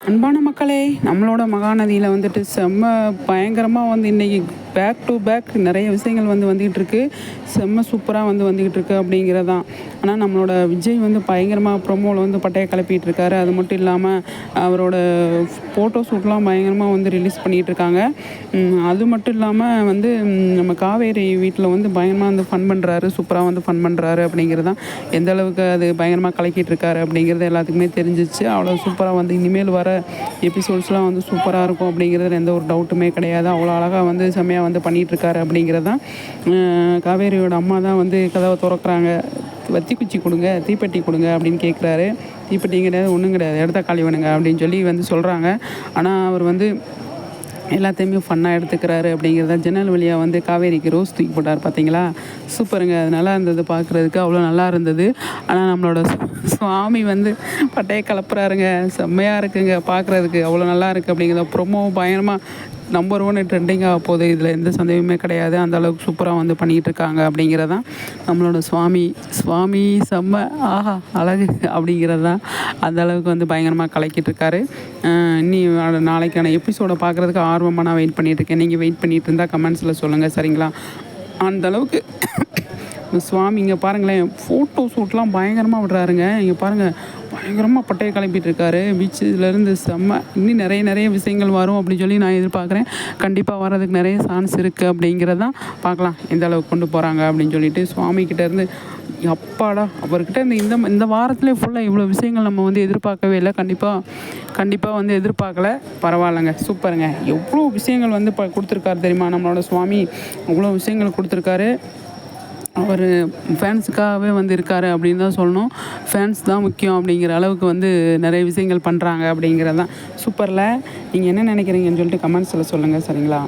அன்பான மக்களே, நம்மளோட மகாநதியில வந்துட்டு செம்ம பயங்கரமாக வந்து இன்றைக்கி பேக் டு பேக் நிறைய விஷயங்கள் வந்துக்கிட்டு இருக்கு. செம்ம சூப்பராக வந்துக்கிட்டு இருக்கு அப்படிங்கிறதான். ஆனால் நம்மளோட விஜய் பயங்கரமாக ப்ரொமோவில் பட்டையை கிளப்பிட்டு இருக்காரு. அது மட்டும் இல்லாமல் அவரோட ஃபோட்டோ ஷூட்லாம் பயங்கரமாக ரிலீஸ் பண்ணிகிட்டு இருக்காங்க. அது மட்டும் இல்லாமல் நம்ம காவேரி வீட்டில் பயங்கரமாக ஃபன் பண்ணுறாரு. சூப்பராக ஃபன் பண்ணுறாரு அப்படிங்கிறது தான். எந்த அளவுக்கு அது பயங்கரமாக கலக்கிட்டு இருக்காரு அப்படிங்கிறது எல்லாத்துக்குமே தெரிஞ்சிச்சு. அவ்வளோ சூப்பராக இனிமேல் வர எபிசோட்ஸ்லாம் சூப்பராக இருக்கும் அப்படிங்கிறதுல எந்த ஒரு டவுட்டுமே கிடையாது. அவ்வளோ அழகாக செம்மையாக பண்ணிகிட்ருக்காரு அப்படிங்கிறது தான். காவேரியோட அம்மா தான் கதவை திறக்கிறாங்க. வத்தி குச்சி கொடுங்க, தீப்பெட்டி கொடுங்க அப்படின்னு கேட்குறாரு. தீப்பெட்டி கிடையாது, ஒன்றும் கிடையாது, இடத்த காலி பண்ணுங்க அப்படின்னு சொல்லி சொல்கிறாங்க. ஆனால் அவர் எல்லாத்தையுமே ஃபன்னாக எடுத்துக்கிறாரு அப்படிங்கிறத. ஜன்னல் வழியாக காவேரிக்கு ரோஸ் தூக்கி போட்டார் பார்த்தீங்களா? சூப்பருங்க. அது நல்லா இருந்தது, பார்க்குறதுக்கு அவ்வளோ நல்லா இருந்தது. ஆனால் நம்மளோட சுவாமி பட்டையை கலப்புறாருங்க. செம்மையாக இருக்குங்க பார்க்குறதுக்கு, அவ்வளோ நல்லா இருக்குது அப்படிங்கிறத. ப்ரொமோ பயங்கரமாக நம்பர் 1 ட்ரெண்டிங் ஆக போகுது. இதில் எந்த சந்தேகமே கிடையாது. அந்த அளவுக்கு சூப்பராக பண்ணிக்கிட்டு இருக்காங்க அப்படிங்கிறதான். நம்மளோட சுவாமி செம்ம ஆஹா அழகு அப்படிங்கிறது தான். அந்த அளவுக்கு பயங்கரமாக கலக்கிட்டு இருக்காரு. இன்னி நாளைக்கான எபிசோடை பார்க்குறதுக்கு ஆர்வமாக நான் வெயிட் பண்ணிகிட்ருக்கேன். நீங்கள் வெயிட் பண்ணிகிட்டு இருந்தால் கமெண்ட்ஸில் சொல்லுங்கள், சரிங்களா? அந்தளவுக்கு சுவாமி இங்கே பாருங்களேன், ஃபோட்டோ ஷூட்லாம் பயங்கரமாக விடுறாருங்க. இங்கே பாருங்கள், பயங்கரமாக பட்டையை கிளப்பிட்டு இருக்காரு. பீச்சிலேருந்து செம்ம. இன்னும் நிறைய விஷயங்கள் வரும் அப்படின்னு சொல்லி நான் எதிர்பார்க்குறேன். கண்டிப்பாக வர்றதுக்கு நிறைய சான்ஸ் இருக்குது அப்படிங்கிறதான். பார்க்கலாம் எந்த அளவுக்கு கொண்டு போகிறாங்க அப்படின்னு சொல்லிட்டு. சுவாமிக்கிட்டேருந்து அப்பாடா, அவர்கிட்ட இந்த வாரத்திலே ஃபுல்லாக இவ்வளோ விஷயங்கள் நம்ம எதிர்பார்க்கவே இல்லை. கண்டிப்பாக எதிர்பார்க்கல. பரவாயில்லைங்க, சூப்பருங்க. எவ்வளோ விஷயங்கள் கொடுத்துருக்காரு தெரியுமா நம்மளோட சுவாமி? அவ்வளோ விஷயங்கள் கொடுத்துருக்காரு. அவர் ஃபேன்ஸுக்காகவே இருக்கார் அப்படின்னு தான் சொல்லணும். ஃபேன்ஸ் தான் முக்கியம் அப்படிங்கிற அளவுக்கு நிறைய விஷயங்கள் பண்ணுறாங்க அப்படிங்கிறது தான். சூப்பரில் நீங்கள் என்ன நினைக்கிறீங்கன்னு சொல்லிட்டு கமெண்ட்ஸில் சொல்லுங்கள், சரிங்களா?